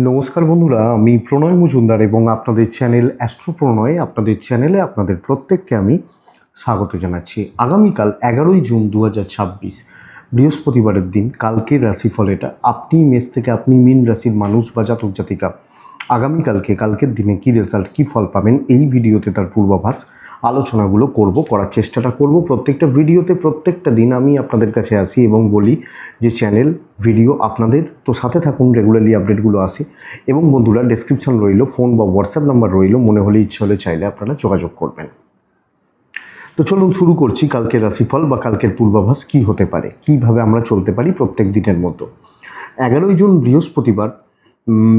নমস্কার বন্ধুরা, আমি প্রণয় মজুমদার এবং আপনাদের চ্যানেল অ্যাস্ট্রো প্রণয় আপনাদের চ্যানেলে আপনাদের প্রত্যেককে আমি স্বাগত জানাচ্ছি। আগামীকাল 11ই জুন 2026 বৃহস্পতিবারের দিন কালকের রাশিফল এটা। আপনি মেষ থেকে আপনি মীন রাশির মানুষ বা জাতক জাতিকা কালকের দিনে কী রেজাল্ট কী ফল পাবেন এই ভিডিওতে তার পূর্বাভাস আলোচনাগুলো করার চেষ্টাটা করব। প্রত্যেকটা ভিডিওতে প্রত্যেকটা দিন আমি আপনাদের কাছে আসি এবং বলি যে চ্যানেল ভিডিও আপনাদের তো সাথে থাকুন, রেগুলারলি আপডেটগুলো আসে। এবং বন্ধুরা, ডেসক্রিপশন রইল, ফোন বা হোয়াটসঅ্যাপ নাম্বার রইল, মনে হলে ইচ্ছে হলে চাইলে আপনারা যোগাযোগ করবেন। তো চলুন শুরু করছি কালকের রাশিফল বা কালকের পূর্বাভাস কী হতে পারে, কীভাবে আমরা চলতে পারি প্রত্যেক দিনের মতো। 11ই জুন বৃহস্পতিবার,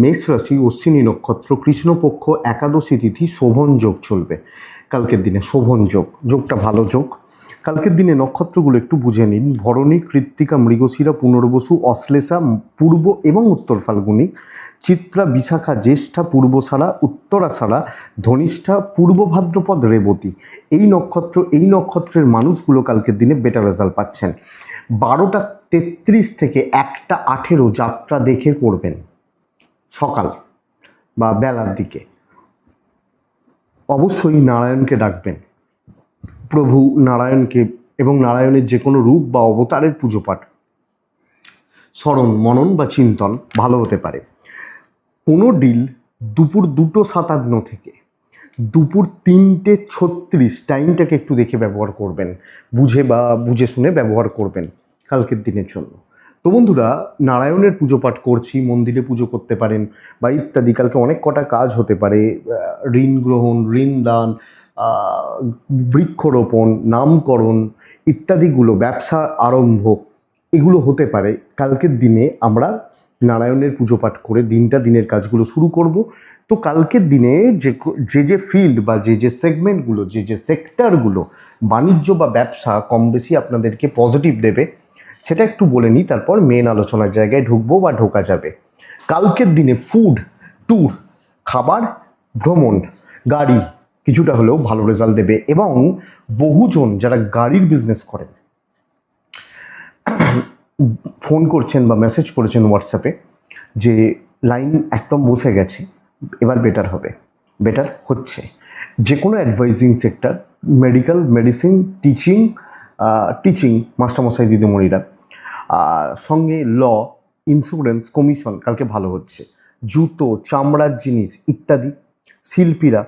মেষ রাশি, অশ্বিনী নক্ষত্র, কৃষ্ণপক্ষ, একাদশী তিথি, শোভন যোগ চলবে কালকের দিনে। শোভন যোগটা ভালো যোগ। কালকের দিনে নক্ষত্রগুলো একটু বুঝে নিন। ভরণী, কৃত্তিকা, মৃগশিরা, পুনর্বসু, অশ্লেষা, পূর্ব এবং উত্তর ফাল্গুনী, চিত্রা, বিশাখা, জ্যেষ্ঠা, পূর্বসারা, উত্তরাষাঢ়া, ধনিষ্ঠা, পূর্ব ভাদ্রপদ, রেবতী। এই নক্ষত্রের মানুষগুলো কালকের দিনে বেটার রেজাল্ট পাচ্ছেন। 12টা 33 থেকে 1টা 18 যাত্রা দেখে করবেন সকাল বা বেলার দিকে। অবশ্যই নারায়ণকে ডাকবেন, প্রভু নারায়ণকে, এবং নারায়ণের যে কোনো রূপ বা অবতারের পুজো পাঠ, স্মরণ, মনন বা চিন্তন ভালো হতে পারে। কোনো ডিল দুপুর 2:57 থেকে দুপুর 3:36 টাইমটাকে একটু দেখে ব্যবহার করবেন, বুঝে শুনে ব্যবহার করবেন কালকের দিনের জন্য। তো বন্ধুরা, নারায়ণের পুজো পাঠ করছি, মন্দিরে পুজো করতে পারেন বা ইত্যাদি। কালকে অনেক কটা কাজ হতে পারে, ঋণ গ্রহণ, ঋণ দান, বৃক্ষরোপণ, নামকরণ ইত্যাদিগুলো, ব্যবসা আরম্ভ, এগুলো হতে পারে। কালকের দিনে আমরা নারায়ণের পুজো পাঠ করে দিনের কাজগুলো শুরু করব। তো কালকের দিনে যে ফিল্ড বা যে সেগমেন্টগুলো, যে সেক্টরগুলো, বাণিজ্য বা ব্যবসা কম বেশি আপনাদেরকে পজিটিভ দেবে সেটা একটু বলে নিই, তারপর মেন আলোচনার জায়গায় ঢুকবো বা ঢোকা যাবে। কালকের দিনে ফুড, ট্যুর, খাবার, ভ্রমণ, গাড়ি কিছুটা হলেও ভালো রেজাল্ট দেবে। এবং বহুজন যারা গাড়ির বিজনেস করেন ফোন করছেন বা মেসেজ করেছেন হোয়াটসঅ্যাপে যে লাইন একদম বসে গেছে, এবার বেটার হবে, বেটার হচ্ছে। যে কোনো advising sector, medical, medicine, teaching মাস্টারমশাই দিদিমণিরা, সঙ্গে ল, ইন্স্যুরেন্স, কমিশন কালকে ভালো হচ্ছে। জুতো, চামড়ার জিনিস ইত্যাদি, শিল্পীরা,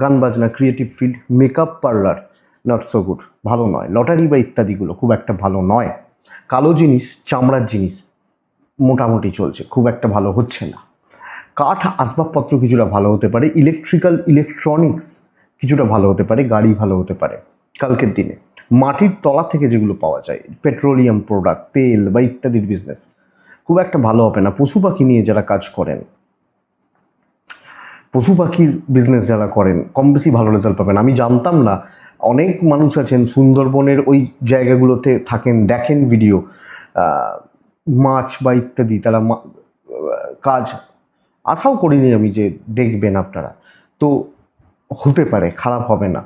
গান বাজনা, creative field, makeup parlour not so good, ভালো নয়। লটারি বা ইত্যাদিগুলো খুব একটা ভালো নয়। কালো জিনিস, চামড়ার জিনিস মোটামুটি চলছে, খুব একটা ভালো হচ্ছে না। কাঠ আসবাবপত্র কিছুটা ভালো হতে পারে, ইলেকট্রনিক্স কিছুটা ভালো হতে পারে, গাড়ি ভালো হতে পারে কালকের দিনে। মাটির তলা থেকে যেগুলো পাওয়া যায়, পেট্রোলিয়াম প্রোডাক্ট, তেল বা ইত্যাদির বিজনেস খুব একটা ভালো হবে না। পশু পাখি নিয়ে যারা কাজ করেন, পশু পাখির বিজনেস যারা করেন, কম বেশি ভালো রেজাল্ট পাবেন। আমি জানতাম না, অনেক মানুষ আছেন সুন্দরবনের ওই জায়গাগুলোতে থাকেন, দেখেন ভিডিও, মাছ বা ইত্যাদি, তারা কাজ, আশাও করিনি আমি যে দেখবেন আপনারা। তো হতে পারে, খারাপ হবে না।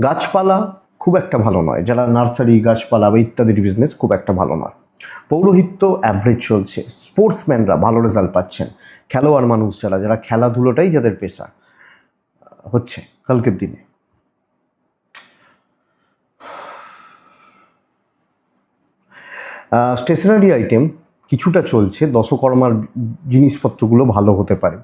গাছপালা খুব একটা ভালো নয়, যারা নার্সারি, গাছপালা বা ইত্যাদির বিজনেস খুব একটা ভালো নয়। পৌরোহিত্য অ্যাভারেজ চলছে। স্পোর্টসম্যানরা ভালো রেজাল্ট পাচ্ছেন। খেলোয়াড় মানুষ যারা খেলাধুলোটাই যাদের পেশা, হচ্ছে কালকের দিনে। স্টেশনারি আইটেম কিছুটা চলছে, দশকর্মার জিনিসপত্রগুলো ভালো হতে পারে।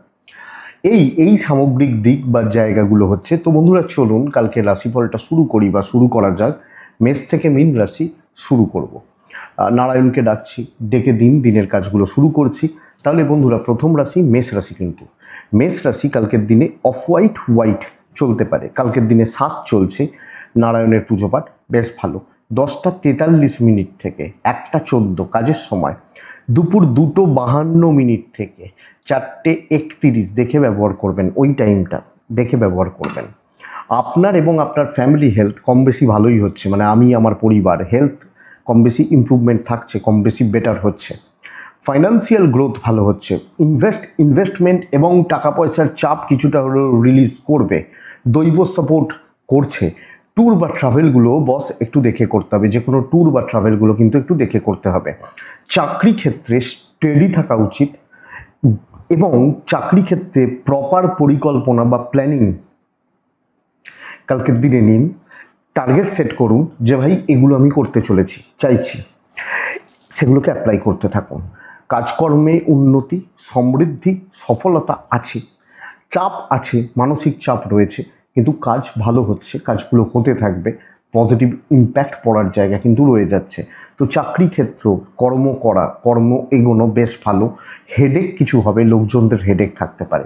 এই সামগ্রিক দিক বা জায়গাগুলো হচ্ছে। তো বন্ধুরা, চলুন কালকে রাশিফলটা শুরু করা যাক। মেষ থেকে মীন রাশি শুরু করব। নারায়ণকে ডাকছি, ডেকে দিনের কাজগুলো শুরু করছি। তাহলে বন্ধুরা, প্রথম রাশি মেষ রাশি। কিন্তু মেষ রাশি কালকের দিনে অফ হোয়াইট চলতে পারে। কালকের দিনে 7 চলছে, নারায়ণের পুজো পাঠ বেশ ভালো। 10টা 43 থেকে 1টা 14 কাজের সময়, দুপুর 2:52 থেকে 4:31 দেখে ব্যবহার করবেন, ওই টাইমটা দেখে ব্যবহার করবেন। আপনার এবং আপনার ফ্যামিলি হেলথ কম বেশি ভালোই হচ্ছে, মানে আমার পরিবার হেলথ কম বেশি ইমপ্রুভমেন্ট থাকছে, কম বেশি বেটার হচ্ছে। ফাইন্যান্সিয়াল গ্রোথ ভালো হচ্ছে। ইনভেস্টমেন্ট এবং টাকা পয়সার চাপ কিছুটা হলেও রিলিজ করবে, দৈব সাপোর্ট করছে। ট্যুর বা ট্রাভেলগুলো বস একটু দেখে করতে হবে, যে কোনো ট্যুর বা ট্রাভেলগুলো কিন্তু একটু দেখে করতে হবে। চাকরি ক্ষেত্রে স্টেডি থাকা উচিত। এবং চাকরি ক্ষেত্রে প্রপার পরিকল্পনা বা প্ল্যানিং কালকের দিনে নিন। টার্গেট সেট করুন যে ভাই এগুলো আমি করতে চাইছি, সেগুলোকে অ্যাপ্লাই করতে থাকুন। কাজকর্মে উন্নতি, সমৃদ্ধি, সফলতা আছে, চাপ আছে, মানসিক চাপ রয়েছে, কিন্তু কাজ ভালো হচ্ছে, কাজগুলো হতে থাকবে, পজিটিভ ইম্প্যাক্ট পড়ার জায়গা কিন্তু রয়ে যাচ্ছে। তো চাকরি ক্ষেত্র, কর্ম এগোনো বেশ ভালো। হেডেক কিছু হবে, লোকজনদের হেডেক থাকতে পারে,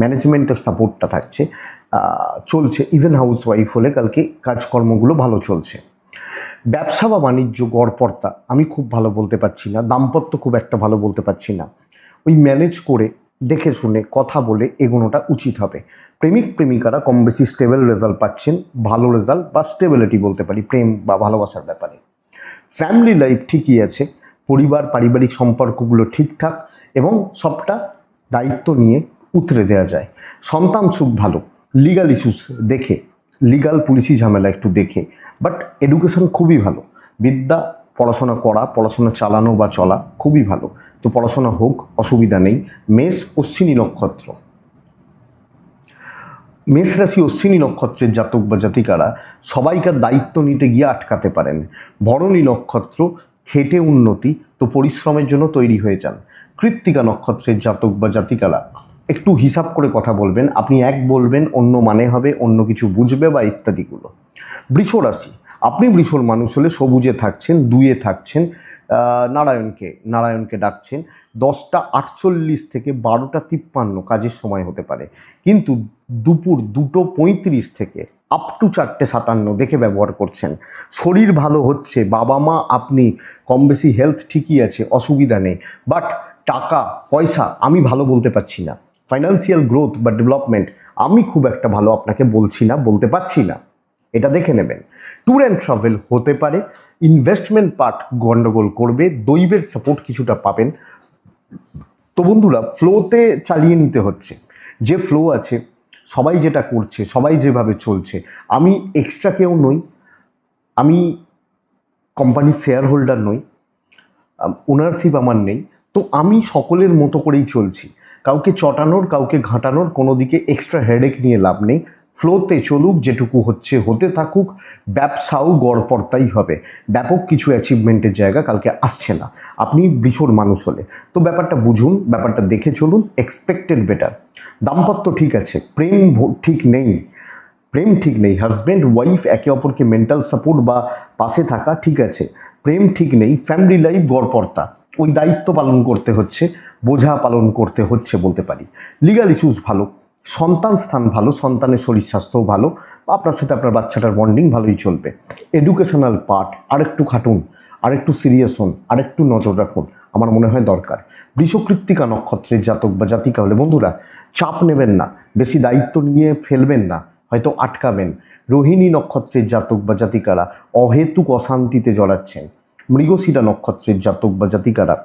ম্যানেজমেন্টের সাপোর্টটা থাকছে, চলছে। ইভেন হাউস ওয়াইফ হলে কালকে কাজকর্মগুলো ভালো চলছে। ব্যবসা বা বাণিজ্য গড়পড়তা আমি খুব ভালো বলতে পারছি না, দাম্পত্য খুব একটা ভালো বলতে পারছি না। ওই ম্যানেজ করে দেখে শুনে কথা বলে এগোনোটা উচিত হবে। প্রেমিক প্রেমিকারা কম বেশি স্টেবল রেজাল্ট পাচ্ছেন, ভালো রেজাল্ট বা স্টেবিলিটি বলতে পারি প্রেম বা ভালোবাসার ব্যাপারে। ফ্যামিলি লাইফ ঠিকই আছে, পরিবার পারিবারিক সম্পর্কগুলো ঠিকঠাক এবং সবটা দায়িত্ব নিয়ে উতরে দেওয়া যায়। সন্তান সুখ ভালো, লিগাল ইস্যুস দেখে, লিগাল পুলিশি ঝামেলা একটু দেখে, বাট এডুকেশন খুবই ভালো। বিদ্যা, পড়াশোনা করা, পড়াশোনা চালানো বা চলা খুবই ভালো। তো পড়াশোনা হোক, অসুবিধা নেই। মেষ অশ্বিনী নক্ষত্র, মেষ রাশি অশ্বিনী নক্ষত্রের জাতক বা জাতিকারা সবাইকার দায়িত্ব নিতে গিয়ে আটকাতে পারেন। ভরণী নক্ষত্র, খেটে উন্নতি, তো পরিশ্রমের জন্য তৈরি হয়ে যান। কৃত্তিকা নক্ষত্রের জাতক বা জাতিকারা একটু হিসাব করে কথা বলবেন, আপনি এক বলবেন অন্য মানে হবে, অন্য কিছু বুঝবে বা ইত্যাদিগুলো। বৃষ রাশি, আপনি বৃষর মানুষ হলে সবুজে থাকছেন, দুইয়ে থাকছেন, নারায়ণকে ডাকছেন। 10টা 48 থেকে 12টা 53 কাজের সময় হতে পারে, কিন্তু দুপুর 2টো 35 থেকে আপ টু 4টে 57 দেখে ব্যবহার করছেন। শরীর ভালো হচ্ছে, বাবা মা আপনি কম বেশি হেলথ ঠিকই আছে, অসুবিধা নেই, বাট টাকা পয়সা আমি ভালো বলতে পারছি না। ফাইন্যান্সিয়াল গ্রোথ বা ডেভেলপমেন্ট আমি খুব একটা ভালো আপনাকে বলছি না, বলতে পারছি না, এটা দেখে নেবেন। ট্যুর অ্যান্ড ট্রাভেল হতে পারে, ইনভেস্টমেন্ট পার্ট গন্ডগোল করবে, দৈবের সাপোর্ট কিছুটা পাবেন। তো বন্ধুরা, ফ্লোতে চালিয়ে নিতে হচ্ছে, যে ফ্লো আছে, সবাই যেটা করছে, সবাই যেভাবে চলছে, আমি এক্সট্রা কেউ নই, আমি কোম্পানির শেয়ার হোল্ডার নই, ওনারশিপ আমার নেই, তো আমি সকলের মতো করেই চলছি। কাউকে চটানোর, কাউকে ঘাঁটানোর কোনো দিকে এক্সট্রা হেডেক নিয়ে লাভ নেই। ফ্লোতে চলুক, যেটুকু হচ্ছে হতে থাকুক। ব্যবসাও গড়পড়তাই হবে, ব্যাপক কিছু অ্যাচিভমেন্টের জায়গা কালকে আসছে না আপনি বৃষর মানুষ হলে। তো ব্যাপারটা বুঝুন, ব্যাপারটা দেখে চলুন, এক্সপেক্টেড বেটার। দাম্পত্য ঠিক আছে, প্রেম ঠিক নেই। হাজব্যান্ড ওয়াইফ একে অপরকে মেন্টাল সাপোর্ট বা পাশে থাকা ঠিক আছে, প্রেম ঠিক নেই। ফ্যামিলি লাইফ গড়পড়তা, ওই দায়িত্ব পালন করতে হচ্ছে, বোঝা পালন করতে হচ্ছে বলতে পারি। লিগাল ইস্যুস ভালো, সন্তান স্থান ভালো, সন্তানের শরীর স্বাস্থ্যও ভালো, আপনার সাথে আপনার বাচ্চাটার বন্ডিং ভালোই চলবে। এডুকেশনাল পার্ট আরেকটু খাটুন, আরেকটু সিরিয়াস হন, আরেকটু নজর রাখুন, আমার মনে হয় দরকার। বৃষকৃত্তিকা নক্ষত্রের জাতক বা জাতিকা হলে বন্ধুরা, চাপ নেবেন না, বেশি দায়িত্ব নিয়ে ফেলবেন না, হয়তো আটকাবেন। রোহিণী নক্ষত্রের জাতক বা জাতিকারা অহেতুক অশান্তিতে জড়াচ্ছেন। মৃগশিরা নক্ষত্রের জাতক বা জাতিকারা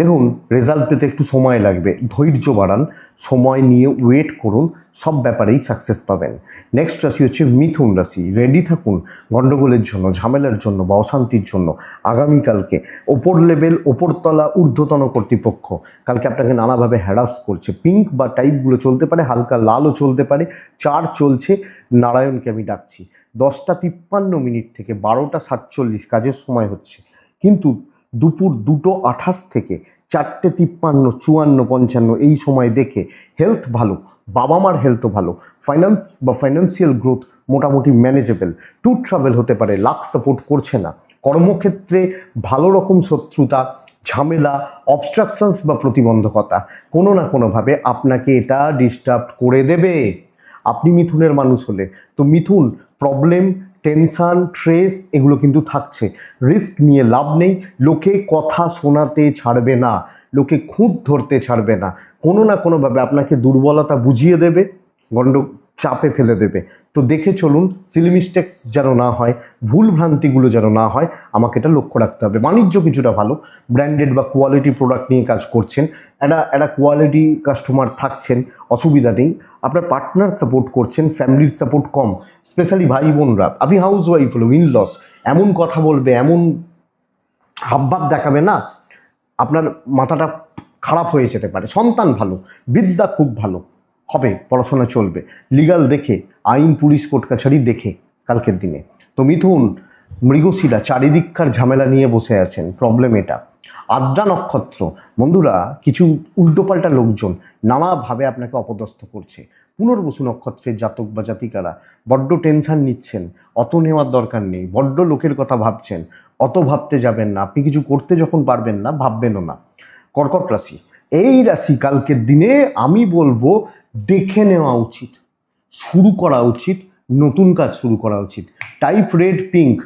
দেখুন, রেজাল্ট পেতে একটু সময় লাগবে, ধৈর্য বাড়ান, সময় নিয়ে ওয়েট করুন, সব ব্যাপারেই সাকসেস পাবেন। নেক্সট রাশি হচ্ছে মিথুন রাশি। রেডি থাকুন গণ্ডগোলের জন্য, ঝামেলার জন্য বা অশান্তির জন্য। আগামীকালকে ওপর লেভেল, ওপরতলা, ঊর্ধ্বতন কর্তৃপক্ষ কালকে আপনাকে নানাভাবে হ্যারাস করছে। পিঙ্ক বা টাইপগুলো চলতে পারে, হালকা লালও চলতে পারে। 4 চলছে, নারায়ণকে আমি ডাকছি। 10টা 53 থেকে 12টা 47 কাজের সময় হচ্ছে, কিন্তু দুপুর 2টো 28 থেকে 4টে 53, 54, 55 এই সময় দেখে হেলথ ভালো, বাবা মার হেলথও ভালো, ফাইন্যান্সিয়াল গ্রোথ মোটামুটি ম্যানেজেবল। ট্যুর ট্রাভেল হতে পারে, লাক সাপোর্ট করছে না। কর্মক্ষেত্রে ভালো রকম শত্রুতা, ঝামেলা, অবস্ট্রাকশনস বা প্রতিবন্ধকতা কোনো না কোনোভাবে আপনাকে এটা ডিস্টার্ব করে দেবে। আপনি মিথুনের মানুষ হলে তো মিথুন প্রবলেম, টেনশান, স্ট্রেস এগুলো কিন্তু থাকছে। রিস্ক নিয়ে লাভ নেই, লোকে কথা শোনাতে ছাড়বে না, লোকে খুঁত ধরতে ছাড়বে না, কোনো না কোনোভাবে আপনাকে দুর্বলতা বুঝিয়ে দেবে, চাপে ফেলে দেবে। তো দেখে চলুন, সিলি মিস্টেক্স যেন না হয়, ভুল ভ্রান্তিগুলো যেন না হয়, আমাকে এটা লক্ষ্য রাখতে হবে। বাণিজ্য কিছুটা ভালো, ব্র্যান্ডেড বা কোয়ালিটি প্রোডাক্ট নিয়ে কাজ করছেন, একটা কোয়ালিটি কাস্টমার থাকছেন, অসুবিধা নেই। আপনার পার্টনার সাপোর্ট করছেন, ফ্যামিলির সাপোর্ট কম, স্পেশালি ভাই বোনরা। আপনি হাউস ওয়াইফ হলো, ইন লস, এমন কথা বলবে, এমন হাবভাব দেখাবে না, আপনার মাথাটা খারাপ হয়ে যেতে পারে। সন্তান ভালো, বিদ্যা খুব ভালো হবে, পড়াশোনা চলবে, লিগাল দেখে, আইন পুলিশ কোর্ট কাছারি দেখে কালকের দিনে। তো মিথুন, মৃগশিরা, চারিদিককার ঝামেলা নিয়ে বসে আছেন, প্রবলেম এটা। আদ্রা নক্ষত্র, বন্ধুরা কিছু উল্টোপাল্টা লোকজন নানাভাবে আপনাকে অপদস্থ করছে। পুনর্বসু নক্ষত্রের জাতক বা জাতিকারা বড্ড টেনশন নিচ্ছেন, অত নেওয়ার দরকার নেই, বড্ড লোকের কথা ভাবছেন, অত ভাবতে যাবেন না, আপনি কিছু করতে যখন পারবেন না ভাববেনও না। কর্কট রাশি, এই রাশি কালকের দিনে আমি বলবো দেখে নেওয়া উচিত, শুরু করা উচিত, নতুন কাজ শুরু করা উচিত। টাইপ রেড পিঙ্ক,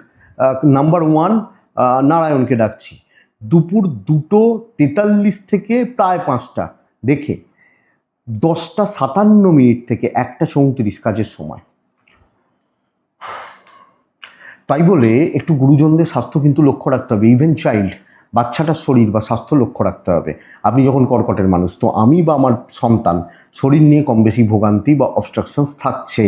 নাম্বার 1 নারায়ণকে ডাকছি, দুপুর 2:43 থেকে প্রায় 5টা দেখে 10:57 থেকে 1:34 কাজের সময়। তাই বলে একটু গুরুজনদের স্বাস্থ্য কিন্তু লক্ষ্য রাখতে হবে, ইভেন চাইল্ড, বাচ্চাটার শরীর বা স্বাস্থ্য লক্ষ্য রাখতে হবে। আপনি যখন কর্কটের মানুষ, তো আমি বা আমার সন্তান শরীর নিয়ে কম বেশি ভোগান্তি বা অবস্ট্রাকশনস থাকছে।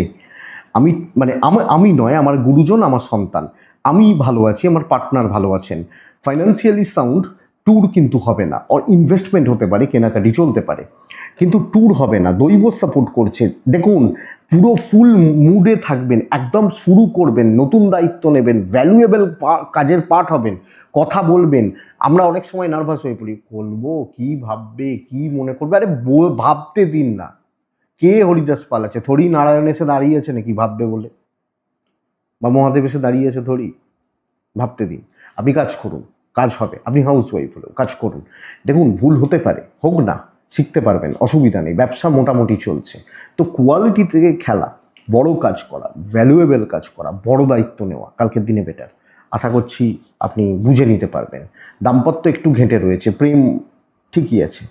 আমি নয়, আমার গুরুজন, আমার সন্তান, আমি ভালো আছি, আমার পার্টনার ভালো আছেন, ফাইন্যান্সিয়ালি সাউন্ড। ট্যুর কিন্তু হবে না, ইনভেস্টমেন্ট হতে পারে, কেনাকাটি চলতে পারে, কিন্তু ট্যুর হবে না। দৈব সাপোর্ট করছে, দেখুন পুরো ফুল মুডে থাকবেন, একদম শুরু করবেন, নতুন দায়িত্ব নেবেন, ভ্যালুয়েবল কাজের পার্ট হবেন, কথা বলবেন। আমরা অনেক সময় নার্ভাস হয়ে পড়ি, বলবো কি ভাববে, কি মনে করবে, আরে ভাবতে দিন না। কে হরিদাস পাল আছে, থরি নারায়ণ এসে দাঁড়িয়ে আছে নাকি ভাববে বলে, বা মহাদেব এসে দাঁড়িয়ে আছে থরি? ভাবতে দিন, আপনি কাজ করুন, কাজ হবে। আপনি হাউস ওয়াইফ হলেও কাজ করুন, দেখুন ভুল হতে পারে, হোক না, শিখতে পারবেন, অসুবিধা নেই, ব্যবসা মোটামুটি চলছে। তো কোয়ালিটি থেকে খেলা, বড় কাজ করা, ভ্যালুয়েবল কাজ করা, বড় দায়িত্ব নেওয়া কালকের দিনে বেটার। আশা করছি আপনি বুঝে নিতে পারবেন। দাম্পত্য একটু ঘেঁটে রয়েছে, প্রেম ঠিকই আছে,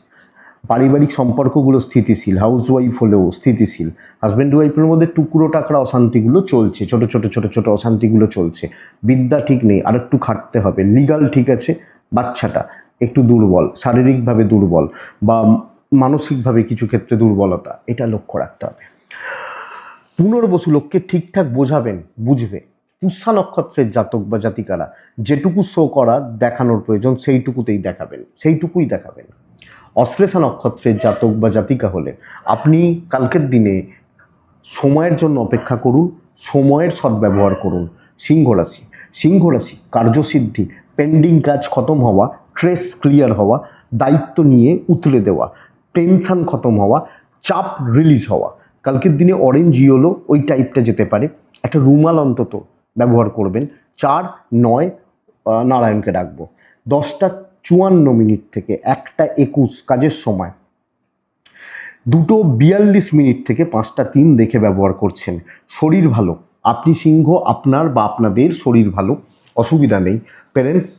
পারিবারিক সম্পর্কগুলো স্থিতিশীল, হাউস ওয়াইফ হলেও স্থিতিশীল, হাজব্যান্ড ওয়াইফের মধ্যে টুকরো টাকরা অশান্তিগুলো চলছে, ছোট ছোট ছোট ছোট অশান্তিগুলো চলছে। বিদ্যা ঠিক নেই, আর একটু খাটতে হবে। লিগাল ঠিক আছে, বাচ্চাটা একটু দুর্বল, শারীরিকভাবে দুর্বল বা মানসিকভাবে কিছু ক্ষেত্রে দুর্বলতা, এটা লক্ষ্য রাখতে হবে। পুনর্বসু লোককে ঠিকঠাক বোঝাবেন, বুঝবে। পুষ্যা নক্ষত্রের জাতক বা জাতিকারা যেটুকু শো করার দেখানোর প্রয়োজন সেইটুকুতেই দেখাবেন, সেইটুকুই দেখাবেন। অশ্লেষা নক্ষত্রের জাতক বা জাতিকা হলে আপনি কালকের দিনে সময়ের জন্য অপেক্ষা করুন, সময়ের সদ্ব্যবহার করুন। সিংহ রাশি, সিংহ রাশি কার্যসিদ্ধি, পেন্ডিং কাজ খতম হওয়া, স্ট্রেস ক্লিয়ার হওয়া, দায়িত্ব নিয়ে উতলে দেওয়া, টেনশন খতম হওয়া, চাপ রিলিজ হওয়া। কালকের দিনে অরেঞ্জ ইয়েলো ওই টাইপটা যেতে পারে, একটা রুমাল অন্তত ব্যবহার করবেন। 4-9 নারায়ণকে ডাকবো। 10:54 থেকে 1:21 কাজের সময়, 2:42 থেকে 5:03 দেখে ব্যবহার করছেন। শরীর ভালো, আপনি সিংহ, আপনার বা আপনাদের শরীর ভালো, অসুবিধা নেই। প্যারেন্টস,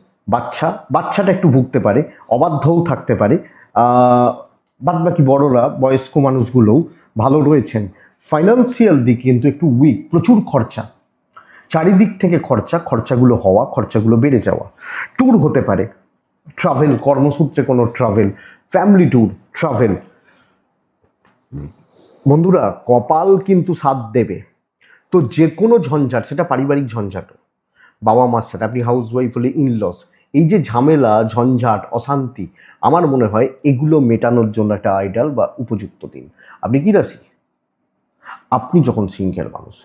বাচ্চাটা একটু ভুগতে পারে, অবাধ্যও থাকতে পারে, বাদ বাকি বড়রা, বয়স্ক মানুষগুলোও ভালো রয়েছেন। ফাইন্যান্সিয়াল দিক কিন্তু একটু উইক, প্রচুর খরচা, চারিদিক থেকে খরচাগুলো হওয়া, খরচাগুলো বেড়ে যাওয়া। ট্যুর হতে পারে, ট্রাভেল, কর্মসূত্রে কোনো ট্রাভেল, ফ্যামিলি ট্যুর, ট্রাভেল। বন্ধুরা কপাল কিন্তু সাথ দেবে। তো যে কোনো ঝঞ্ঝাট, সেটা পারিবারিক ঝঞ্ঝাট, বাবা মার সাথে, আপনি হাউস ওয়াইফ হলে ইনলস, এই যে ঝামেলা, ঝঞ্ঝাট, অশান্তি, আমার মনে হয় এগুলো মেটানোর জন্য একটা আইডাল বা উপযুক্ত দিন। আপনি কি রাশি? আপনি যখন সিংহের মানুষ,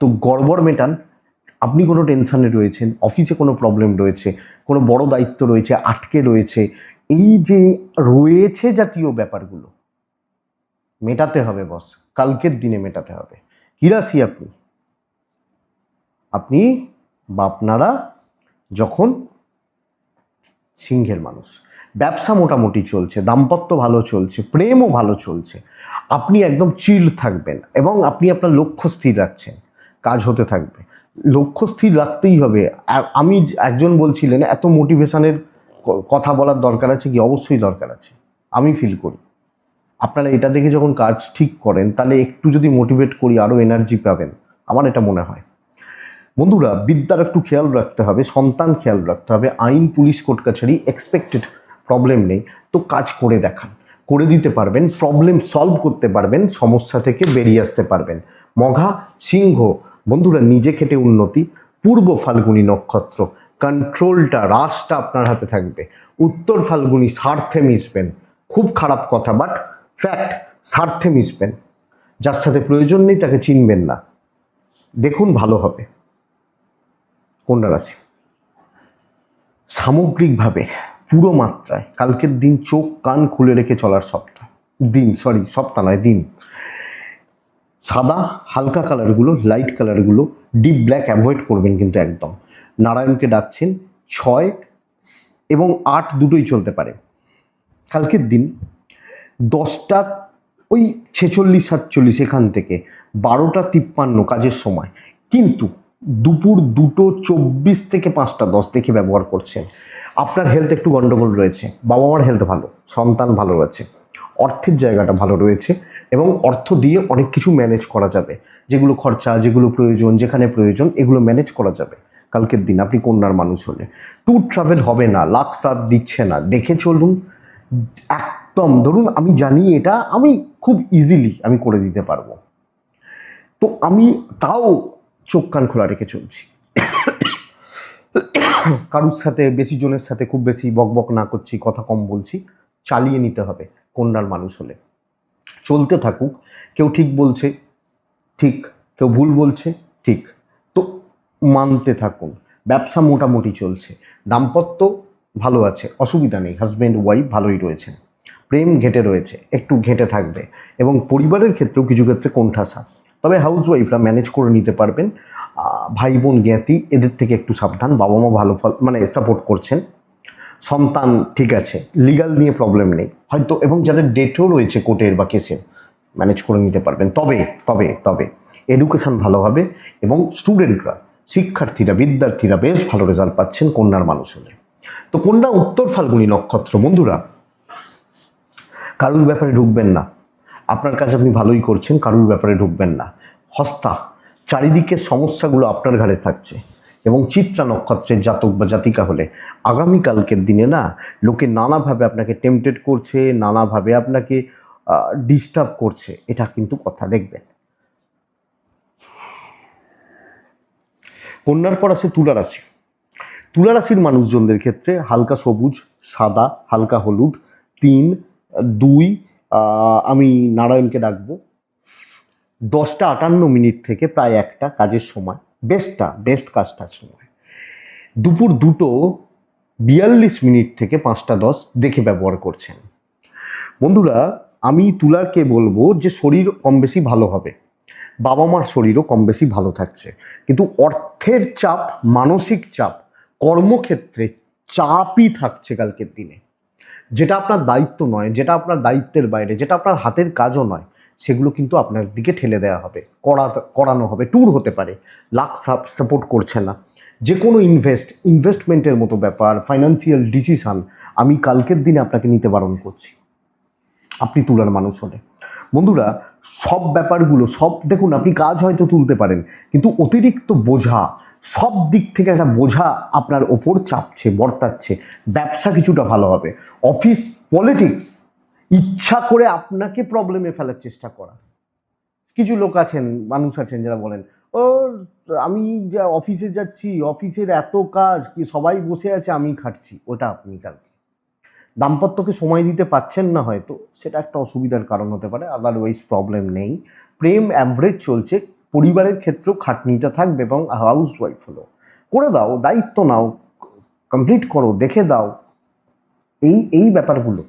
তো গড়বড় মেটান। আপনি কোনো টেনশানে রয়েছেন, অফিসে কোনো প্রবলেম রয়েছে, কোনো বড় দায়িত্ব রয়েছে, আটকে রয়েছে, এই যে রয়েছে জাতীয় ব্যাপারগুলো মেটাতে হবে বস, কালকের দিনে মেটাতে হবে। কি রাশি আপনি? আপনি বা আপনারা যখন সিংহের মানুষ, ব্যবসা মোটামুটি চলছে, দাম্পত্য ভালো চলছে, প্রেমও ভালো চলছে, আপনি একদম চিল থাকবেন এবং আপনি আপনার লক্ষ্য স্থির রাখছেন, কাজ হতে থাকবে। লক্ষ্য স্থির রাখতেই হবে। আমি একজন বলছিলেন এত মোটিভেশনের কথা বলার দরকার আছে কি? অবশ্যই দরকার আছে, আমি ফিল করি। আপনারা এটা দেখে যখন কাজ ঠিক করেন, তাহলে একটু যদি মোটিভেট করি আরও এনার্জি পাবেন, আমার এটা মনে হয়। বন্ধুরা বিদ্যার একটু খেয়াল রাখতে হবে, সন্তান খেয়াল রাখতে হবে, আইন পুলিশ কোর্ট কাছারি এক্সপেক্টেড প্রবলেম নেই, তো কাজ করে দেখান, করে দিতে পারবেন, প্রবলেম সলভ করতে পারবেন, সমস্যা থেকে বেরিয়ে আসতে পারবেন। মঘা, সিংহ, বন্ধুরা নিজে খেটে উন্নতি। পূর্ব ফাল্গুনী নক্ষত্র, কন্ট্রোলটা, রাশটা আপনার হাতে থাকবে। উত্তর ফাল্গুনী স্বার্থে মিশবেন, খুব খারাপ কথা, বাট ফ্যাক্ট। স্বার্থে মিশবেন, যার সাথে প্রয়োজন নেই তাকে চিনবেন না। দেখুন ভালো হবে। কন্যা রাশি সামগ্রিকভাবে পুরো মাত্রায় কালকের দিন চোখ কান খুলে রেখে চলার সপ্তাহ, সপ্তাহ নয় দিন। সাদা হালকা কালারগুলো, লাইট কালারগুলো, ডিপ ব্ল্যাক অ্যাভয়েড করবেন কিন্তু একদম। নারায়ণকে ডাকছেন, 6 এবং 8 দুটোই চলতে পারে কালকের দিন। 10টা ওই 46-47 এখান থেকে 12টা 53 কাজের সময়, কিন্তু দুপুর 2:24 থেকে 5টা 10 দেখে ব্যবহার করছেন। আপনার হেলথ একটু গন্ডগোল রয়েছে, বাবা মার হেলথ ভালো, সন্তান ভালো রয়েছে, অর্থের জায়গাটা ভালো রয়েছে এবং অর্থ দিয়ে অনেক কিছু ম্যানেজ করা যাবে। যেগুলো খরচা, যেগুলো প্রয়োজন, যেখানে প্রয়োজন, এগুলো ম্যানেজ করা যাবে কালকের দিন আপনি কন্যার মানুষ হলে। ট্যুর ট্রাভেল হবে না, লাখ সাথ দিচ্ছে না, দেখে চলুন একদম। ধরুন আমি জানি এটা আমি খুব ইজিলি আমি করে দিতে পারবো, তো আমি তাও চোখ কান খোলা রেখে চলছি। কারুর সাথে বেশি জনের সাথে খুব বেশি বকবক না করছি, কথা কম বলছি, চালিয়ে নিতে হবে কন্যার মানুষ হলে। চলতে থাকুক, কেউ ঠিক বলছে ঠিক, কেউ ভুল বলছে ঠিক, তো মানতে থাকুন। ব্যবসা মোটামুটি চলছে, দাম্পত্য ভালো আছে, অসুবিধা নেই, হাজব্যান্ড ওয়াইফ ভালোই রয়েছেন। প্রেম ঘেটে রয়েছে, একটু ঘেটে থাকবে এবং পরিবারের ক্ষেত্রেও কিছু ক্ষেত্রে কোণঠাসা, তবে হাউস ওয়াইফরা ম্যানেজ করে নিতে পারবেন। ভাই বোন জ্ঞাতি এদের থেকে একটু সাবধান। বাবা মা ভালো ফল মানে সাপোর্ট করছেন, সন্তান ঠিক আছে, লিগাল নিয়ে প্রবলেম নেই হয়তো, এবং যাদের ডেটও রয়েছে কোর্টের বা কেসের, ম্যানেজ করে নিতে পারবেন। তবে তবে তবে এডুকেশন ভালো হবে এবং স্টুডেন্টরা, শিক্ষার্থীরা, বিদ্যার্থীরা বেশ ভালো রেজাল্ট পাচ্ছেন কন্যার মানুষ হলে। তো কন্যা উত্তর ফাল্গুনী নক্ষত্র। বন্ধুরা, কারুর ব্যাপারে ঢুকবেন না, আপনার কাজ আপনি ভালোই করছেন, কারুর ব্যাপারে ঢুকবেন না। হস্তা, চারিদিকের সমস্যাগুলো আপনার ঘাড়ে থাকছে। এবং চিত্রা নক্ষত্রের জাতক বা জাতিকা হলে আগামীকালকের দিনে না, লোকে নানাভাবে আপনাকে টেম্পটেড করছে, নানাভাবে আপনাকে ডিস্টার্ব করছে, এটা কিন্তু কথা। দেখবেন কন্যার পর আছে তুলা রাশি। তুলা রাশির মানুষজনদের ক্ষেত্রে হালকা সবুজ, সাদা, হালকা হলুদ, 3, 2, আমি নারায়ণকে ডাকবো। 10টা 58 থেকে প্রায় 1টা কাজের সময়, বেস্ট কাজটার সময়। দুপুর 2:42 থেকে 5টা 10 দেখে ব্যবহার করছেন। বন্ধুরা, আমি তুলারকে বলবো যে শরীর কম বেশি ভালো হবে, বাবা মার শরীরও কম বেশি ভালো থাকছে, কিন্তু অর্থের চাপ, মানসিক চাপ, কর্মক্ষেত্রে চাপই থাকছে কালকের দিনে। যেটা আপনার দায়িত্ব নয়, যেটা আপনার দায়িত্বের বাইরে, যেটা আপনার হাতের কাজও নয়, সেগুলো কিন্তু আপনার দিকে ঠেলে দেওয়া হবে, করানো হবে। ট্যুর হতে পারে, লাক সাপোর্ট করছে না, যে কোনো ইনভেস্টমেন্টের মতো ব্যাপার, ফাইন্যান্সিয়াল ডিসিশন আমি কালকের দিনে আপনাকে নিতে বারণ করছি আপনি তুলার মানুষ হলে। বন্ধুরা, সব ব্যাপারগুলো দেখুন, আপনি কাজ হয়তো তুলতে পারেন, কিন্তু অতিরিক্ত বোঝা, সব দিক থেকে একটা বোঝা আপনার ওপর চাপছে, বর্তাচ্ছে। ব্যবসা কিছুটা ভালো হবে, অফিস পলিটিক্স ইচ্ছা করে আপনাকে প্রবলেমে ফেলার চেষ্টা করা। কিছু লোক আছেন, মানুষ আছেন যারা বলেন, ও আমি যা অফিসে যাচ্ছি, অফিসের এত কাজ, কি সবাই বসে আছে আমি খাটছি। ওটা আপনি কালকে দাম্পত্যকে সময় দিতে পারছেন না, হয়তো সেটা একটা অসুবিধার কারণ হতে পারে, আদারওয়াইজ প্রবলেম নেই। প্রেম অ্যাভারেজ চলছে, পরিবারের ক্ষেত্রেও খাটনিটা থাকবে এবং হাউস ওয়াইফ হলো করে দাও, দায়িত্ব নাও, কমপ্লিট করো, দেখে দাও, এই ব্যাপারগুলো।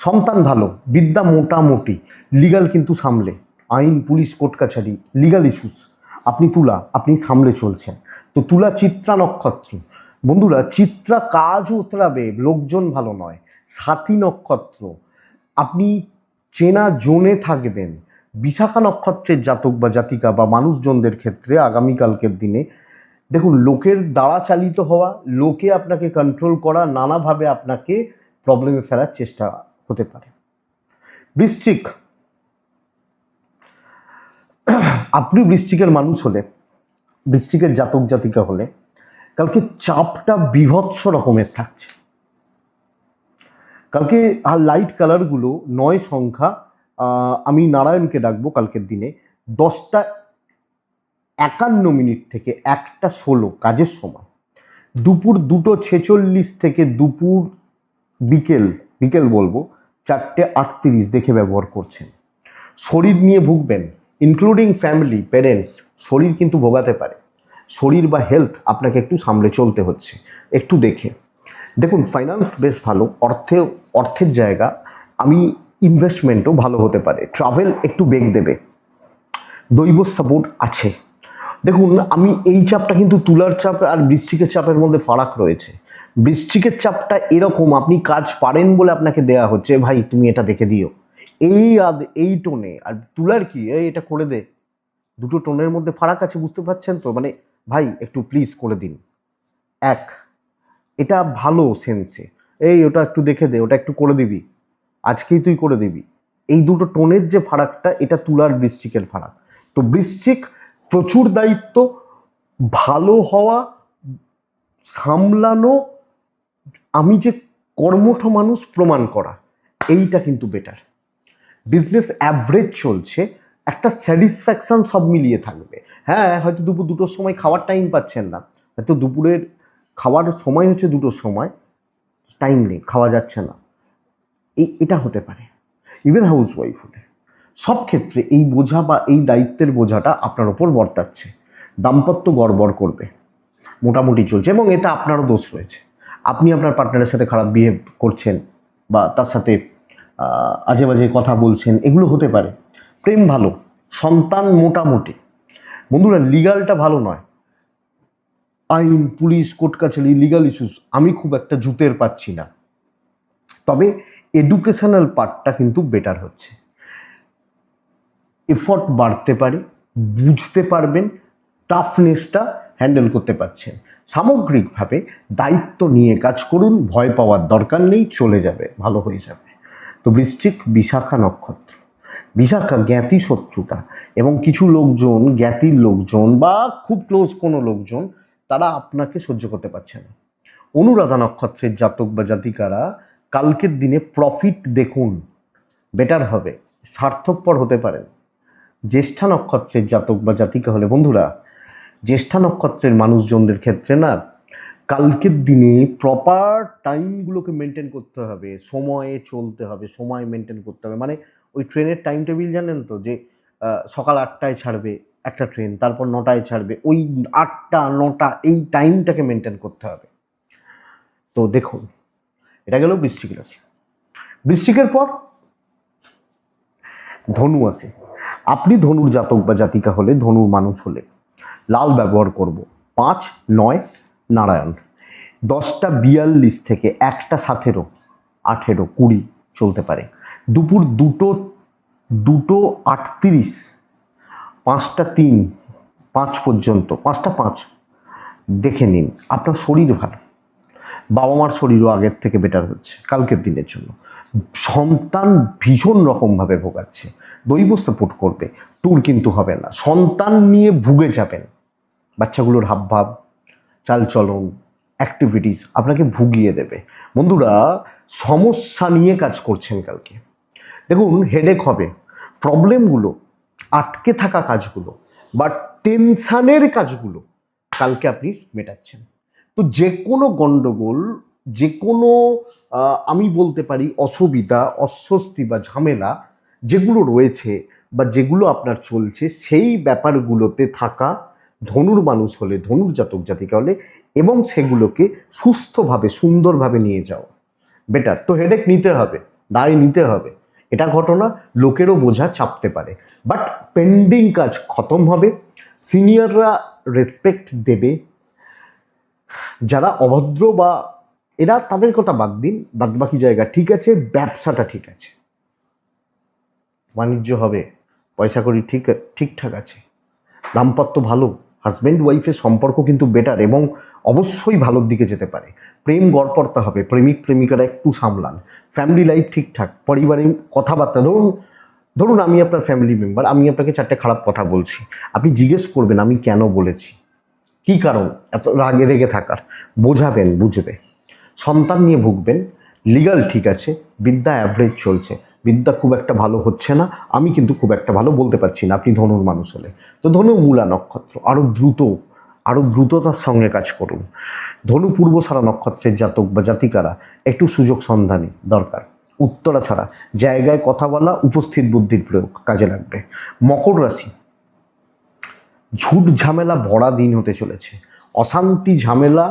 সন্তান ভালো, বিদ্যা মোটামুটি, লিগাল কিন্তু সামলে, আইন, পুলিশ, কোর্ট কাছারি, লিগাল ইস্যুস আপনি সামলে চলছেন। তো তুলা চিত্রা নক্ষত্র। বন্ধুরা, চিত্রা কাজ উতরাবে, লোকজন ভালো নয়। সাথী নক্ষত্র, আপনি চেনা জোনে থাকবেন। বিশাখা নক্ষত্রের জাতক বা জাতিকা বা মানুষজনদের ক্ষেত্রে আগামীকালকের দিনে দেখুন, লোকের দ্বারা চালিত হওয়া, লোকে আপনাকে কন্ট্রোল করা, নানাভাবে আপনাকে প্রবলেমে ফেলার চেষ্টা হতে পারে। বৃশ্চিক, আপনি বৃশ্চিকের মানুষ হলে, বৃশ্চিকের জাতক জাতিকা হলে কালকে চাপটা বীভৎস রকমের থাকছে। কালকে লাইট কালারগুলো 9 সংখ্যা, আমি নারায়ণকে ডাকবো কালকের দিনে। 10টা 51 থেকে 1টা 16 কাজের সময়, দুপুর 2:46 থেকে বিকেল বলবো 4:38 দেখে ব্যবহার করছেন। শরীর নিয়ে ভুগবেন, ইনক্লুডিং ফ্যামিলি, প্যারেন্টস, শরীর কিন্তু ভোগাতে পারে। শরীর বা হেলথ আপনাকে একটু সামলে চলতে হচ্ছে, একটু দেখে দেখুন। ফাইন্যান্স বেশ ভালো, অর্থের জায়গা, আমি ইনভেস্টমেন্টও ভালো হতে পারে। ট্রাভেল একটু বেগ দেবে, দৈব সাপোর্ট আছে। দেখুন, আমি এই চাপটা কিন্তু তুলার চাপ আর বৃশ্চিকের চাপের মধ্যে ফারাক রয়েছে। বৃশ্চিকের চাপটা এরকম, আপনি কাজ পারেন বলে আপনাকে দেয়া হচ্ছে, ভাই তুমি এটা দেখে দিও, এই টোনে। আর তুলার কি, এটা করে দে। দুটো টোনের মধ্যে ফারাক আছে, বুঝতে পারছেন তো? মানে ভাই একটু প্লিজ করে দিন। এক, এটা ভালো সেন্সে, ওটা একটু দেখে দে, ওটা একটু করে দিবি, আজকেই তুই করে দিবি। এই দুটো টোনের যে ফারাকটা, এটা তুলার বৃশ্চিকের ফারাক। তো বৃশ্চিক প্রচুর দায়িত্ব, ভালো হওয়া, সামলানো, আমি যে কর্মঠ মানুষ প্রমাণ করা, এইটা কিন্তু বেটার। বিজনেস অ্যাভারেজ চলছে, একটা স্যাটিসফ্যাকশন সব মিলিয়ে থাকবে। হ্যাঁ, হয়তো দুপুর 2টোর সময় খাওয়ার টাইম পাচ্ছেন না, হয়তো দুপুরের খাওয়ার সময় হচ্ছে 2টোর সময়, টাইম নেই, খাওয়া যাচ্ছে না, এটা হতে পারে। ইভেন হাউস ওয়াইফ হলে সব ক্ষেত্রে এই বোঝা বা এই দায়িত্বের বোঝাটা আপনার ওপর বর্তাচ্ছে। দাম্পত্য গড়বড় করবে, মোটামুটি চলছে, এবং এটা আপনারও দোষ রয়েছে। আপনি আপনার পার্টনারের সাথে খারাপ বিহেভ করছেন বা তার সাথে আজে বাজে কথা বলছেন, এগুলো হতে পারে। প্রেম ভালো, সন্তান মোটামুটি। বন্ধুরা, লিগালটা ভালো নয়, আইন, পুলিশ, কোর্ট কাছারি, লিগাল ইস্যুস আমি খুব একটা জুতের পাচ্ছি না। তবে এডুকেশনাল পার্টটা কিন্তু বেটার হচ্ছে, এফর্ট বাড়তে পারে, বুঝতে পারবেন, টাফনেসটা হ্যান্ডেল করতে পারছেন। সামগ্রিকভাবে দায়িত্ব নিয়ে কাজ করুন, ভয় পাওয়ার দরকার নেই, চলে যাবে, ভালো হয়ে যাবে। তো বৃশ্চিক, বিশাখা নক্ষত্র। বিশাখা জ্ঞাতি শত্রুতা, এবং কিছু লোকজন, জ্ঞাতির লোকজন বা খুব ক্লোজ কোনো লোকজন, তারা আপনাকে সহ্য করতে পারছে না। অনুরাধা নক্ষত্রের জাতক বা জাতিকারা কালকের দিনে প্রফিট দেখুন, বেটার হবে, স্বার্থপর হতে পারেন। জ্যেষ্ঠা নক্ষত্রের জাতক বা জাতিকা হলে বন্ধুরা, জ্যেষ্ঠা নক্ষত্রের মানুষজনদের ক্ষেত্রে না, কালকের দিনে প্রপার টাইমগুলোকে মেনটেন করতে হবে, সময়ে চলতে হবে, সময় মেনটেন করতে হবে। মানে ওই ট্রেনের টাইম টেবিল জানেন তো, যে সকাল 8টায় ছাড়বে একটা ট্রেন, তারপর 9টায় ছাড়বে, ওই 8টা 9টা এই টাইমটাকে মেনটেন করতে হবে। তো দেখুন, এটা গেল বৃশ্চিক রাশি। বৃশ্চিকের পর ধনু আসে। আপনি ধনুর জাতক বা জাতিকা হলে, ধনুর মানুষ হলে লাল ব্যবহার করব। 5, 9 নারায়ণ। 10টা 42 থেকে 1টা 17, 18, 20 চলতে পারে। দুপুর 2:38, 5টা 3, 5 পর্যন্ত, 5টা 5 দেখে নিন। আপনার শরীর ভালো, বাবা মার শরীরও আগের থেকে বেটার হচ্ছে কালকের দিনের জন্য। সন্তান ভীষণ রকমভাবে ভোগাচ্ছে, দৈব সাপোর্ট করবে, ট্যুর কিন্তু হবে না। সন্তান নিয়ে ভুগে যাবেন, বাচ্চাগুলোর হাবভাব, চালচলন, অ্যাক্টিভিটিস আপনাকে ভুগিয়ে দেবে। বন্ধুরা, সমস্যা নিয়ে কাজ করছেন কালকে, দেখুন হেডেক হবে, প্রবলেমগুলো, আটকে থাকা কাজগুলো বা টেনশানের কাজগুলো কালকে আপনি মেটাচ্ছেন। তো যে কোনো গণ্ডগোল, যে কোনো আমি বলতে পারি অসুবিধা, অস্বস্তি বা ঝামেলা যেগুলো রয়েছে বা যেগুলো আপনার চলছে, সেই ব্যাপারগুলোতে থাকা ধনুর মানুষ হলে, ধনুর জাতক জাতিকা হলে, এবং সেগুলোকে সুস্থভাবে, সুন্দরভাবে নিয়ে যাও বেটার। তো হেডেক নিতে হবে, দায় নিতে হবে, এটা ঘটনা, লোকেরও বোঝা চাপতে পারে, বাট পেন্ডিং কাজ খতম হবে, সিনিয়ররা রেসপেক্ট দেবে। যারা অভদ্র বা এরা, তাদের কথা বাদ দিন, বাদবাকি জায়গা ঠিক আছে, ব্যবসাটা ঠিক আছে, বাণিজ্য হবে, পয়সা করি ঠিকঠাক আছে, দাম্পত্য ভালো, হাজব্যান্ড ওয়াইফের সম্পর্ক কিন্তু বেটার এবং অবশ্যই ভালোর দিকে যেতে পারে। প্রেম গড়পড়তা হবে, প্রেমিক প্রেমিকারা একটু সামলান, ফ্যামিলি লাইফ ঠিকঠাক, পারিবারিক কথাবার্তা, ধরুন আমি আপনার ফ্যামিলি মেম্বার, আমি আপনাকে 4টে খারাপ কথা বলছি, আপনি জিজ্ঞেস করবেন আমি কেন বলেছি, কি কারণ এত রাগে রেগে থাকার, বোঝাবেন, বুঝবে। সন্তান নিয়ে ভুগবেন, লিগাল ঠিক আছে, বিদ্যা অ্যাভারেজ চলছে, বিদ্যা খুব একটা ভালো হচ্ছে না, আমি কিন্তু খুব একটা ভালো বলতে পারছি না আপনি ধনুর মানুষ হলে। তো ধনু মূলা নক্ষত্র, আরও দ্রুততার সঙ্গে কাজ করুন। ধনু পূর্বসারা নক্ষত্রের জাতক বা জাতিকারা একটু সুযোগ সন্ধানী দরকার, উত্তরা ছাড়া জায়গায় কথা বলা, উপস্থিত বুদ্ধির প্রয়োগ কাজে লাগবে। মকর রাশি, ঝুট ঝামেলা ভরা দিন হতে চলেছে। অশান্তি, ঝামেলা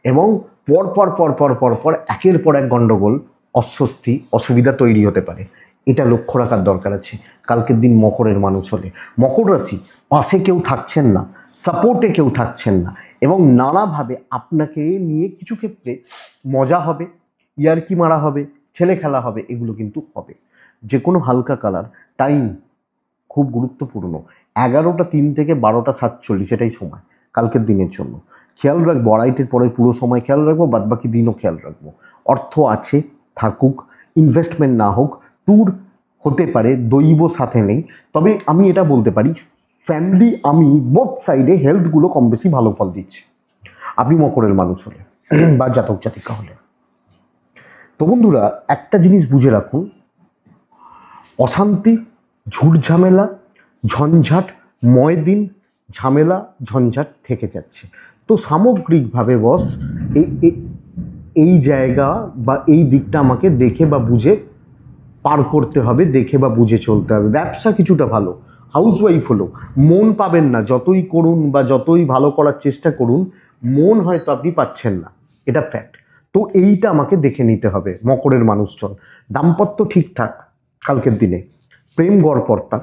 এবং পরপর পরপর পরপর একের পর এক গণ্ডগোল, অস্বস্তি, অসুবিধা তৈরি হতে পারে। এটা লক্ষ্য রাখার দরকার আছে কালকের দিন মকরের মানুষ হলে। মকর রাশি, পাশে কেউ থাকছেন না, সাপোর্টে কেউ থাকছেন না এবং নানাভাবে আপনাকে নিয়ে কিছু ক্ষেত্রে মজা হবে, ইয়ার্কি মারা হবে, ছেলে খেলা হবে, এগুলো কিন্তু হবে। যে কোনো হালকা কালার টাইম খুব গুরুত্বপূর্ণ। 11টা 3 থেকে 12টা 47 এটাই সময় কালকের দিনের জন্য। খেয়াল রাখবো, আড়াইটের পরে পুরো সময় খেয়াল রাখবো, বাদবাকি দিনও খেয়াল রাখবো। অর্থ আছে, থাকুক, ইনভেস্টমেন্ট না হোক, ট্যুর হতে পারে, দৈব সাথে নেই। তবে আমি এটা বলতে পারি, ফ্যামিলি আমি বোথ সাইডে হেলথগুলো কম বেশি ভালো ফল দিচ্ছে আপনি মকরের মানুষ হলে বা জাতক জাতিকা হলে। তো বন্ধুরা, একটা জিনিস বুঝে রাখুন, অশান্তি, ঝুট ঝামেলা, ঝঞ্ঝাট, দিন ঝামেলা ঝঞ্ঝাট থেকে যাচ্ছে। তো সামগ্রিকভাবে বস এই জায়গা বা এই দিকটা আমাকে দেখে বা বুঝে পার করতে হবে, দেখে বা বুঝে চলতে হবে। ব্যবসা কিছুটা ভালো, হাউসওয়াইফ হলো, মন পাবেন না, যতই করুন বা যতই ভালো করার চেষ্টা করুন, মন হয়তো আপনি পাচ্ছেন না, এটা ফ্যাক্ট। তো এইটা আমাকে দেখে নিতে হবে মকরের মানুষজন। দাম্পত্য ঠিকঠাক কালকের দিনে, প্রেম গড়পড়তা,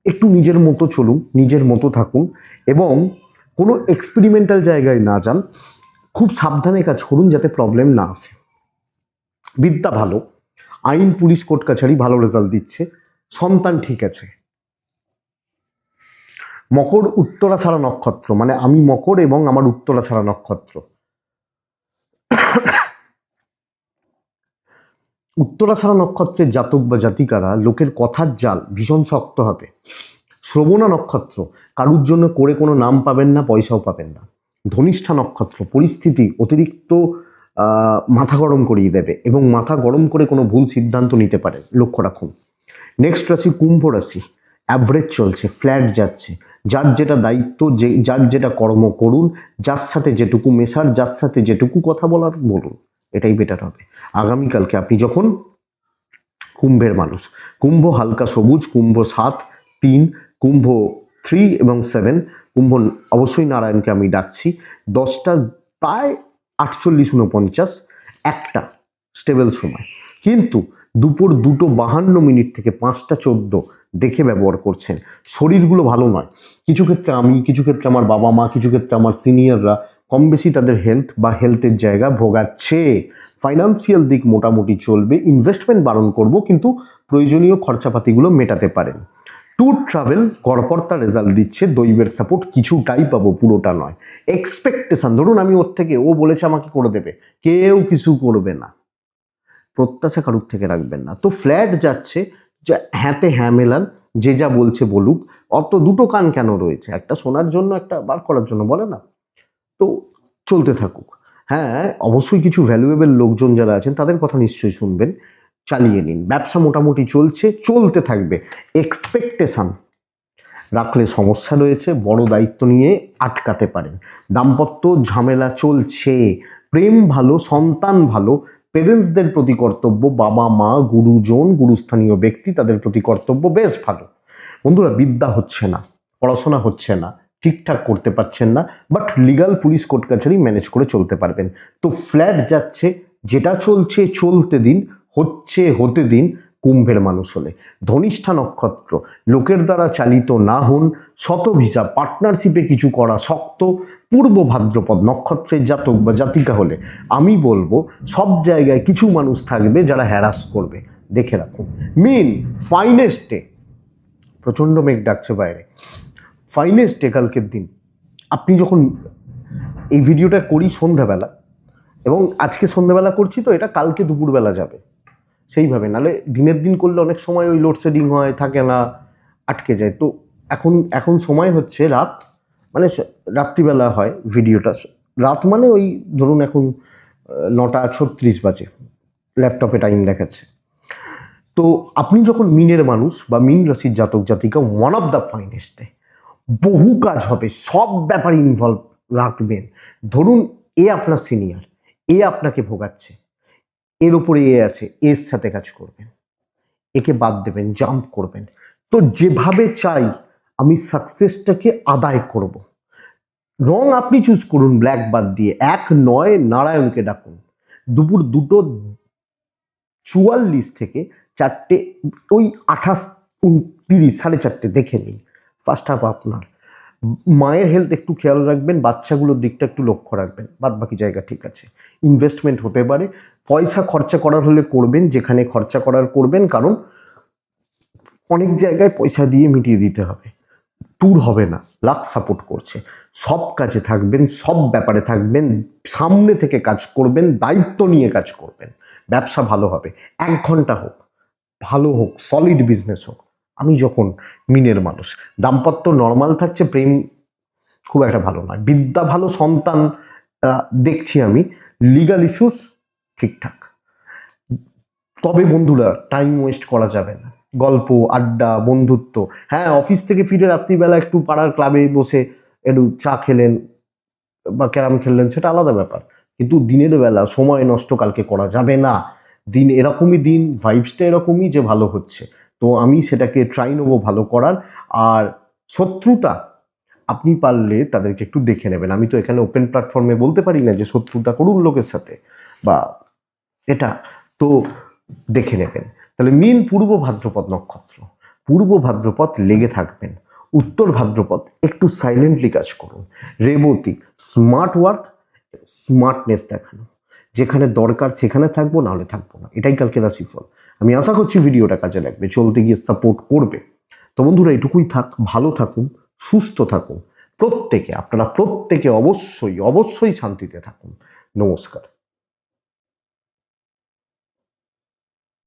একটু নিজের মতো চলুন, নিজের মতো থাকুন এবং কোনো এক্সপেরিমেন্টাল জায়গায় না যান। খুব সাবধানে কাজ করুন যাতে প্রবলেম না আসে। বিদ্যা ভালো, আইন, পুলিশ, কোর্ট কাছারি ভালো রেজাল্ট দিচ্ছে। সন্তান ঠিক আছে। মকর উত্তরা ছাড়া নক্ষত্র, মানে আমি মকর এবং আমার উত্তরা ছাড়া নক্ষত্র। উত্তরা ছাড়া নক্ষত্রের জাতক বা জাতিকারা লোকের কথার জাল ভীষণ শক্ত হবে। শ্রবণা নক্ষত্র, কারুর জন্য করে কোনো নাম পাবেন না, পয়সাও পাবেন না। ধনিষ্ঠা নক্ষত্র, পরিস্থিতি অতিরিক্ত মাথা গরম করিয়ে দেবে এবং মাথা গরম করে কোনো ভুল সিদ্ধান্ত নিতে পারে, লক্ষ্য রাখুন। নেক্সট রাশি কুম্ভ রাশি, অ্যাভারেজ চলছে, ফ্ল্যাট যাচ্ছে। যার যেটা দায়িত্ব, যার যেটা কর্ম করুন, যার সাথে যেটুকু মেশার, যার সাথে যেটুকু কথা বলার বলুন, এটাই বেটার হবে। আগামীকালকে আপনি যখন কুম্ভের মানুষ, কুম্ভ হালকা সবুজ, কুম্ভ 7, 3, কুম্ভ 3 এবং 7, কুম্ভ অবশ্যই নারায়ণকে আমি ডাকছি। 10টা প্রায় 48-49, একটা স্টেবল সময়, কিন্তু দুপুর 2:52 থেকে 5:14 দেখে ব্যবহার করছেন। শরীরগুলো ভালো নয়, কিছু ক্ষেত্রে আমি, কিছু ক্ষেত্রে আমার বাবা মা, কিছু ক্ষেত্রে আমার সিনিয়ররা কম বেশি তাদের হেলথ বা হেলথের জায়গা ভোগাচ্ছে। ফাইন্যান্সিয়াল দিক মোটামুটি চলবে, ইনভেস্টমেন্ট বারণ করব, কিন্তু প্রয়োজনীয় খরচাপাতিগুলো মেটাতে পারেন। ট্যুর ট্রাভেল গড়পড়তা রেজাল্ট দিচ্ছে, দৈবের সাপোর্ট কিছুটাই পাবো, পুরোটা নয়। এক্সপেকটেশন, ধরুন আমি ওর থেকে, ও বলেছে আমাকে করে দেবে, কেউ কিছু করবে না, প্রত্যাশা কারুর থেকে রাখবেন না। তো ফ্ল্যাট যাচ্ছে, যে হ্যাঁতে হ্যাঁ মেলান, যে যা বলছে বলুক, অত দুটো কান কেন রয়েছে, একটা শোনার জন্য একটা বার করার জন্য, বলে না? তো চলতে থাকুক। হ্যাঁ, অবশ্যই কিছু ভ্যালুয়েবল লোকজন যারা আছেন তাদের কথা নিশ্চয়ই শুনবেন, চালিয়ে নিন। ব্যবসা মোটামুটি চলছে, চলতে থাকবে। এক্সপেকটেশন রাখলে সমস্যা রয়েছে, বড় দায়িত্ব নিয়ে আটকাতে পারেন। দাম্পত্য ঝামেলা চলছে, প্রেম ভালো, সন্তান ভালো, পেরেন্টসদের প্রতি কর্তব্য, বাবা মা, গুরুজন, গুরুস্থানীয় ব্যক্তি, তাদের প্রতি কর্তব্য বেশ ভালো। বন্ধুরা, বিদ্যা হচ্ছে না, পড়াশোনা হচ্ছে না, ঠিকঠাক করতে পারছেন না, বাট লিগাল, পুলিশ, কোর্ট কাছারি ম্যানেজ করে চলতে পারবেন। তো ফ্ল্যাট যাচ্ছে, যেটা চলছে চলতে দিন, হচ্ছে হতে দিন কুম্ভের মানুষ হলে। ধনিষ্ঠা নক্ষত্র, লোকের দ্বারা চালিত না হন, শতভিসা পার্টনারশিপে কিছু করা শক্ত। পূর্ব ভাদ্রপদ নক্ষত্রের জাতক বা জাতিকা হলে আমি বলবো সব জায়গায় কিছু মানুষ থাকবে যারা হ্যারাস করবে, দেখে রাখুন। মেন ফাইনেস্ট ডে, প্রচণ্ড মেঘ ডাকছে বাইরে, ফাইনেস্ট ডে কালকের দিন। আপনি যখন এই ভিডিওটা করি সন্ধ্যাবেলা, এবং আজকে সন্ধ্যাবেলা করছি, তো এটা কালকে দুপুরবেলা যাবে সেইভাবে, নালে দিনের দিন করলে অনেক সময় ওই লোডশেডিং হয়, থাকে না, আটকে যায়। তো এখন সময় হচ্ছে রাত, মানে রাত্রিবেলা হয় ভিডিওটা, রাত মানে ওই ধরুন এখন 9:36 বাজে, ল্যাপটপে টাইম দেখাচ্ছে। তো আপনি যখন মিনের মানুষ বা মিন রাশির জাতক জাতিকা, one of the finest day, বহু কাজ হবে, সব ব্যাপারে ইনভলভ রাখবেন। ধরুন এ আপনার সিনিয়র, এ আপনাকে ভোগাচ্ছে, এর উপরে এ আছে, এর সাথে কাজ করবেন, একে বাদ দেবেন, জাম্প করবেন। তো যেভাবে চাই আমি সাকসেসটাকে আদায় করব, রং আপনি চুজ করুন ব্ল্যাক বাদ দিয়ে। 1-9 নারায়ণকে ডাকুন, দুপুর 2:44 থেকে 4টে, ওই 28-29, 4:30 দেখে নিন। ফার্স্ট হাফ আপনার। মায়ের হেলথ একটু খেয়াল রাখবেন, বাচ্চাগুলোর দিকটা একটু লক্ষ্য রাখবেন, বাদ বাকি জায়গা ঠিক আছে। ইনভেস্টমেন্ট হতে পারে, পয়সা খরচা করার হলে করবেন, যেখানে খরচা করার করবেন, কারণ অনেক জায়গায় পয়সা দিয়ে মিটিয়ে দিতে হবে। ট্যুর হবে না, লাক সাপোর্ট করছে। সব কাজে থাকবেন, সব ব্যাপারে থাকবেন, সামনে থেকে কাজ করবেন, দায়িত্ব নিয়ে কাজ করবেন। ব্যবসা ভালো হবে, 1 ঘন্টা হোক, ভালো হোক, সলিড বিজনেস হোক। আমি যখন মিনের মানুষ, দাম্পত্য নর্মাল থাকছে, প্রেম খুব একটা ভালো নয়। বিদ্যা ভালো, সন্তান দেখছি আমি, লিগাল ইস্যুস ঠিকঠাক। তবে বন্ধুরা, টাইম ওয়েস্ট করা যাবে না। গল্প, আড্ডা, বন্ধুত্ব, হ্যাঁ অফিস থেকে ফিরে রাত্রিবেলা একটু পাড়ার ক্লাবে বসে একটু চা খেলেন বা ক্যারাম খেললেন, সেটা আলাদা ব্যাপার। কিন্তু দিনের বেলা সময় নষ্ট কালকে করা যাবে না। দিন এরকমই, দিন ভাইবসটা এরকমই যে ভালো হচ্ছে, তো আমি সেটাকে ট্রাই নেবো ভালো করার। আর শত্রুতা আপনি পারলে তাদেরকে একটু দেখে নেবেন। আমি তো এখানে ওপেন প্ল্যাটফর্মে বলতে পারি না যে শত্রুতা করুন লোকের সাথে, বা এটা তো দেখে নেবেন। তাহলে মীন পূর্ব ভাদ্রপদ নক্ষত্র, পূর্ব ভাদ্রপদ লেগে থাকবেন, উত্তর ভাদ্রপদ একটু সাইলেন্টলি কাজ করুন, রেবতী স্মার্ট ওয়ার্ক, স্মার্টনেস দেখানো, যেখানে দরকার সেখানে থাকবো, নাহলে থাকবো না। এটাই কালকে রাশিফল। আমি আশা করছি ভিডিওটা কাজে লাগবে, চলতে গিয়ে সাপোর্ট করবে। তো বন্ধুরা, এটুকুই থাক, ভালো থাকুন, সুস্থ থাকুন প্রত্যেকে, আপনারা প্রত্যেকে অবশ্যই অবশ্যই শান্তিতে থাকুন। নমস্কার।